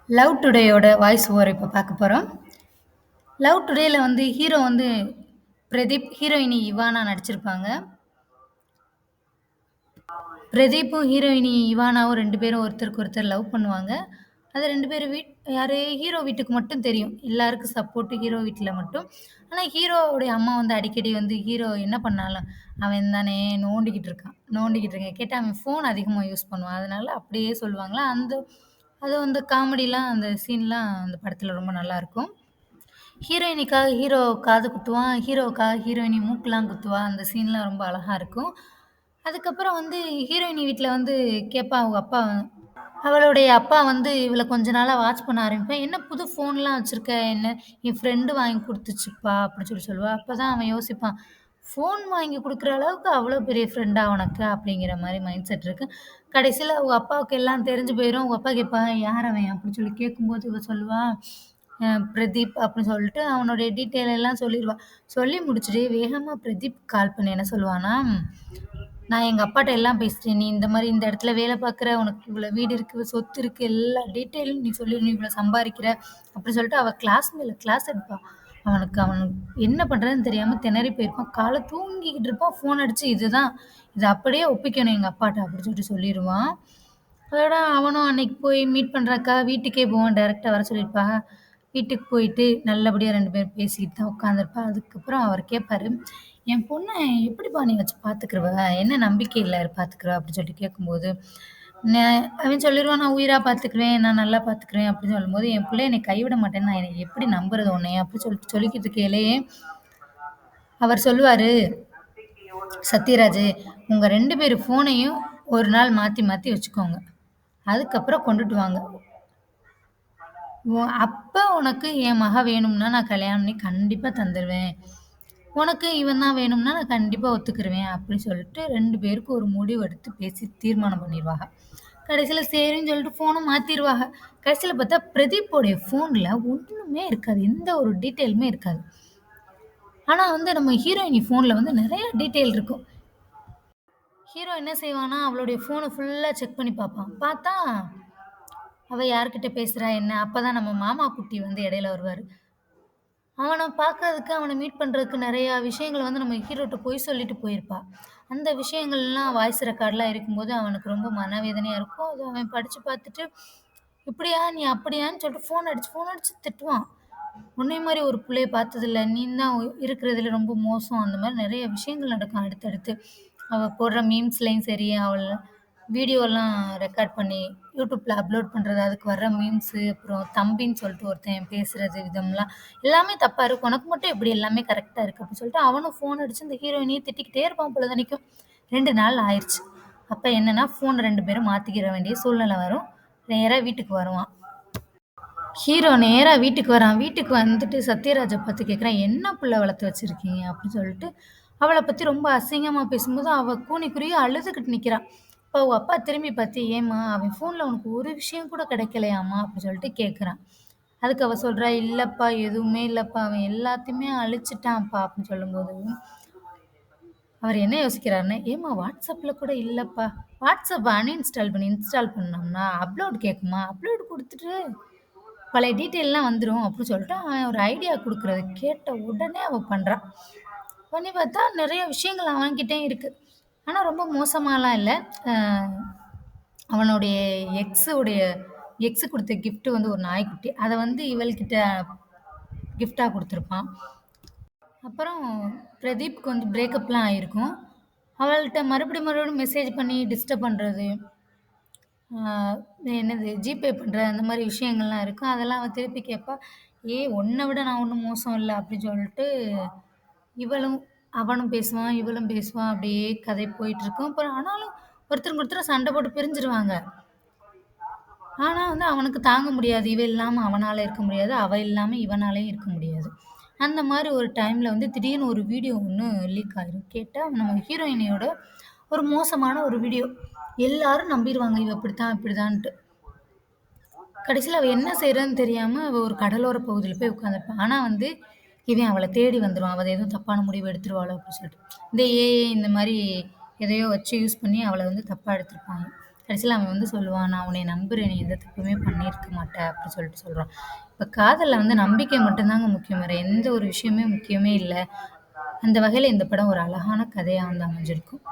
Love டுடேயோட voice over இப்போ பார்க்க போறோம். லவ் டுடேல வந்து ஹீரோ வந்து பிரதீப், ஹீரோயினி இவானா நடிச்சிருப்பாங்க. பிரதீப்பும், ஹீரோயினி இவானாவும் 2 பேரும் ஒருத்தருக்கு ஒருத்தர் லவ் பண்ணுவாங்க. அது 2 பேரும் யாரு ஹீரோ வீட்டுக்கு மட்டும் தெரியும். எல்லாருக்கும் சப்போர்ட் ஹீரோ வீட்ல மட்டும். ஆனா ஹீரோவுடைய அம்மா வந்து அடிக்கடி வந்து ஹீரோ என்ன பண்ணாலும், "அவன் தானே நோண்டிக்கிட்டு இருக்கான், நோண்டிக்கிட்டு இருக்கேன்." கேட்டா அவன் ஃபோன் அதிகமா யூஸ் பண்ணுவான். அதனால அப்படியே சொல்லுவாங்களா, அது வந்து காமெடிலாம் அந்த சீன்லாம் அந்த படத்துல ரொம்ப நல்லாருக்கும். ஹீரோயினிக்காக ஹீரோ காது குத்துவான். ஹீரோவுக்காக ஹீரோயினி மூக்குலாம் குத்துவா. அந்த சீன்லாம் ரொம்ப அழகா இருக்கும். அதுக்கப்புறம் வந்து ஹீரோயினி வீட்ல வந்து கேட்பா அவங்க அப்பா அவளுடைய அப்பா வந்து இவள கொஞ்ச நாளா வாட்ச் பண்ண ஆரம்பிப்பான். "என்ன புது ஃபோன்லாம் வச்சிருக்க? என்ன என் ஃப்ரெண்டு வாங்கி குடுத்துச்சுப்பா" அப்படின்னு சொல்லுவா. அப்பதான் அவன் யோசிப்பான். "ஃபோன் வாங்கி குடுக்குற அளவுக்கு அவ்வளோ பெரிய ஃப்ரெண்டா உனக்கு?" அப்படிங்கிற மாரி மைண்ட் செட் இருக்கு. கடைசில அவங்க அப்பாவுக்கு எல்லாம் தெரிஞ்சு போயிரும். அவங்க அப்பா கேட்பாங்க, "யார் அவன்?" அப்படின்னு சொல்லி கேட்கும்போது இவ சொல்லுவா, பிரதீப்" அப்படின்னு சொல்லிட்டு அவனுடைய டீட்டெயில் எல்லாம் சொல்லிருவா. சொல்லி முடிச்சுட்டு வேகமா பிரதீப் கால் பண்ணி என்ன சொல்லுவான்னா, "நான் எங்க அப்பாட்ட எல்லாம் பேசிட்டேன். நீ இந்த மாரி இந்த இடத்துல வேலை பார்க்குற, உனக்கு இவ்வளோ வீடு இருக்கு, சொத்து இருக்கு, எல்லா டீட்டெயிலும் நீ சொல்லி நீ இவ்வளோ சம்பாரிக்கிற" அப்படின்னு சொல்லிட்டு அவ கிளாஸ் மேல கிளாஸ் எடுப்பா. அவனுக்கு என்ன பண்றதுன்னு தெரியாம திணறி போயிருப்பான். காலைல தூங்கிக்கிட்டு இருப்பான். ஃபோன் அடிச்சு இதுதான், இத அப்படியே ஒப்பிக்கணும் எங்க அப்பாட்ட அப்படின்னு சொல்லிட்டு சொல்லிருவான். அதோட அவனும் அன்னைக்கு போய் மீட் பண்றதுக்காக வீட்டுக்கே போவான். டைரக்ட்டா வர சொல்லியிருப்பாங்க. வீட்டுக்கு போயிட்டு நல்லபடியா 2 பேரும் பேசிக்கிட்டு தான் உட்காந்துருப்பா. அதுக்கப்புறம் அவர் கேட்பாரு, "என் பொண்ண எப்படிப்பா நீ வச்சு பார்த்துக்கிருவ? என்ன நம்பிக்கையில பார்த்துக்கிருவ?" அப்படின்னு சொல்லிட்டு கேட்கும்போது, அவன் சொல்லிருவான், "நான் உயிரா பார்த்துக்குருவேன். நான் நல்லா பார்த்துக்குருவேன்." அப்படின்னு சொல்லும்போது, "என் புள்ள என்னை கைவிட மாட்டேன்னு நான் என்னை எப்படி நம்புறது உன்னைய?" அப்படின்னு சொல்லிட்டு சொல்லிக்கிட்டு இருக்கையிலேயே அவர் சொல்லுவாரு, "சத்யராஜ், உங்க 2 பேரு ஃபோனையும் ஒரு நாள் மாத்தி மாத்தி வச்சுக்கோங்க. அதுக்கப்புறம் கொண்டுட்டு வாங்க. அப்ப உனக்கு என் மக வேணும்னா நான் கல்யாணம் பண்ணி கண்டிப்பா தந்துருவேன். உனக்கு இவன் தான் வேணும்னா நான் கண்டிப்பா ஒத்துக்கிருவேன்." அப்படின்னு சொல்லிட்டு 2 பேருக்கும் ஒரு முடிவு எடுத்து பேசி தீர்மானம் பண்ணிருவாக. கடைசியில சரின்னு சொல்லிட்டு ஃபோன மாத்திருவாக. கடைசியில பார்த்தா பிரதீப்போடைய ஃபோன்ல ஒண்ணுமே இருக்காது. எந்த ஒரு டீட்டெயிலுமே இருக்காது. ஆனா வந்து நம்ம ஹீரோயினி ஃபோன்ல வந்து நெறைய டீட்டெயில் இருக்கும். ஹீரோ என்ன செய்வான்னா, அவளுடைய ஃபோன ஃபுல்லா செக் பண்ணி பார்ப்பான். பார்த்தா, அவ யார்கிட்ட பேசுறா என்ன? அப்பதான் நம்ம மாமா குட்டி வந்து இடையில வருவாரு. அவன பார்க்கறதுக்கு, அவன மீட் பண்றதுக்கு நெறையா விஷயங்கள வந்து நம்ம ஹீரோட்ட பொய் சொல்லிட்டு போயிருப்பா. அந்த விஷயங்கள்லாம் வாய்ஸ் ரெக்கார்ட்லாம் இருக்கும்போது, அவனுக்கு ரொம்ப மனவேதனையா இருக்கும். அத அவன் படிச்சு பார்த்துட்டு, "இப்படியா? நீ அப்படியான்னு?" சொல்லிட்டு ஃபோன் அடிச்சு திட்டுவான். "உன்னைய மாரி ஒரு புள்ளைய பார்த்ததில்ல. நீ தான் இருக்கிறதுல ரொம்ப மோசம்." அந்த மாரி நெறைய விஷயங்கள் நடக்கும் அடுத்தடுத்து. அவ போடுற மீம்ஸ்லயும் சரி, அவள் வீடியோலாம் ரெக்கார்ட் பண்ணி யூடியூப்ல அப்லோட் பண்றது, அதுக்கு வர்ற மீம்ஸு, அப்புறம் தம்பின்னு சொல்லிட்டு ஒருத்தன் பேசுறது விதம்லாம் எல்லாமே தப்பா இருக்கு. "உனக்கு மட்டும் எப்படி எல்லாமே கரெக்ட்டா இருக்கு?" அப்படின்னு சொல்லிட்டு அவனும் ஃபோன் அடிச்சு இந்த ஹீரோயினைய திட்டிக்கிட்டே இருப்பான் பொழுதன்னைக்கும். 2 நாள் ஆயிருச்சு. அப்ப என்னன்னா, ஃபோன 2 பேரும் மாத்திக்கிற வேண்டிய சூழ்நிலை வரும். நேரா வீட்டுக்கு வருவான். ஹீரோ நேரா வீட்டுக்கு வரான். வீட்டுக்கு வந்துட்டு சத்யராஜ பார்த்து கேட்குறான், "என்ன புள்ள வளர்த்து வச்சிருக்கீங்க?" அப்படின்னு சொல்லிட்டு அவள பத்தி ரொம்ப அசிங்கமா பேசும்போது, அவ கூனி குறுகி அழுதுகிட்டு நிக்கிறா. அப்ப அவங்க அப்பா திரும்பி பார்த்து, "ஏம்மா அவன் ஃபோன்ல உனக்கு ஒரு விஷயம் கூட கிடைக்கலையாம்மா?" அப்படின்னு சொல்லிட்டு கேட்குறான். அதுக்கு அவ சொல்றா, "இல்லப்பா, எதுவுமே இல்லப்பா. அவன் எல்லாத்தையுமே அழிச்சுட்டான்ப்பா" அப்படின்னு சொல்லும்போது, அவர் என்ன யோசிக்கிறாருன்னா, "ஏம்மா வாட்ஸ்அப்ல கூட இல்லப்பா. வாட்ஸ்அப்ப அன்இன்ஸ்டால் பண்ணி இன்ஸ்டால் பண்ணோம்னா, அப்லோட் கேட்குமா? அப்லோட் குடுத்துட்டு பழைய டீட்டெயில்லாம் வந்துரும்." அப்படின்னு சொல்லிட்டு அவன் ஒரு ஐடியா குடுக்குறது கேட்ட உடனே அவ பண்றா. பண்ணி பார்த்தா நெறைய விஷயங்கள் அவன்கிட்டயும் இருக்கு. ஆனா ரொம்ப மோசமாலாம் இல்ல. அ அவனுடைய எக்ஸுடைய எக்ஸ் குடுத்த கிஃப்ட் வந்து ஒரு நாய்க்குட்டி. அத வந்து இவள்கிட்ட கிஃப்ட்டா குடுத்துருப்பான். அப்புறம் பிரதீப்க்கு வந்து பிரேக்கப்லாம் ஆயிருக்கும். அவள்ட்ட மறுபடியும் மெசேஜ் பண்ணி டிஸ்டர்ப் பண்றது. ஆ என்னது ஜிபே பண்ற அந்த மாரி விஷயங்கள்லாம் இருக்கும். அதெல்லாம் அவ திருப்பி கேட்பா. "ஏய் உன்ன விட நான் ஒண்ணும் மோசம் இல்ல" அப்படின்னு சொல்லிட்டு இவளும் அவனும் பேசுவான், இவளும் பேசுவா. அப்படியே கதை போயிட்டுருக்கும். அப்புறம் ஆனாலும் ஒருத்தருக்கு ஒருத்தர் சண்டை போட்டு பிரிஞ்சுருவாங்க. ஆனா வந்து அவனுக்கு தாங்க முடியாது. இவ இல்லாம அவனால இருக்க முடியாது. அவ இல்லாம இவனாலயும் இருக்க முடியாது. அந்த மாரி ஒரு டைம்ல வந்து திடீர்னு ஒரு வீடியோ ஒண்ணு லீக் ஆயிரும். கேட்டா நம்ம ஹீரோயினியோட ஒரு மோசமான ஒரு வீடியோ. எல்லாரும் நம்பிருவாங்க. இவ இப்படித்தான், இப்படிதான்ட்டு. கடைசில அவ என்ன செய்றான்னு தெரியாம, அவ ஒரு கடலோர பகுதியில போய் உட்கார்ந்திருப்பா. ஆனா வந்து, இவன் அவள தேடி வந்துருவான். அவ எதுவும் தப்பான முடிவு எடுத்துருவாளோ அப்படின்னு சொல்லிட்டு. இந்த ஏஐ இந்த மாரி எதையோ வச்சு யூஸ் பண்ணி அவள வந்து தப்பா எடுத்திருப்பாங்க. கடைசியில அவன் வந்து சொல்லுவான், "நான் உன்னைய நம்புறேன். நீ எந்த தப்புமே பண்ணியிருக்க மாட்ட." அப்படி சொல்லிட்டு சொல்றான். இப்ப காதல்ல வந்து நம்பிக்கை மட்டும் தாங்க முக்கியம். வேற எந்த ஒரு விஷயமே முக்கியமே இல்ல. அந்த வகையில இந்த படம் ஒரு அழகான கதையா வந்து அமைஞ்சிருக்கும்.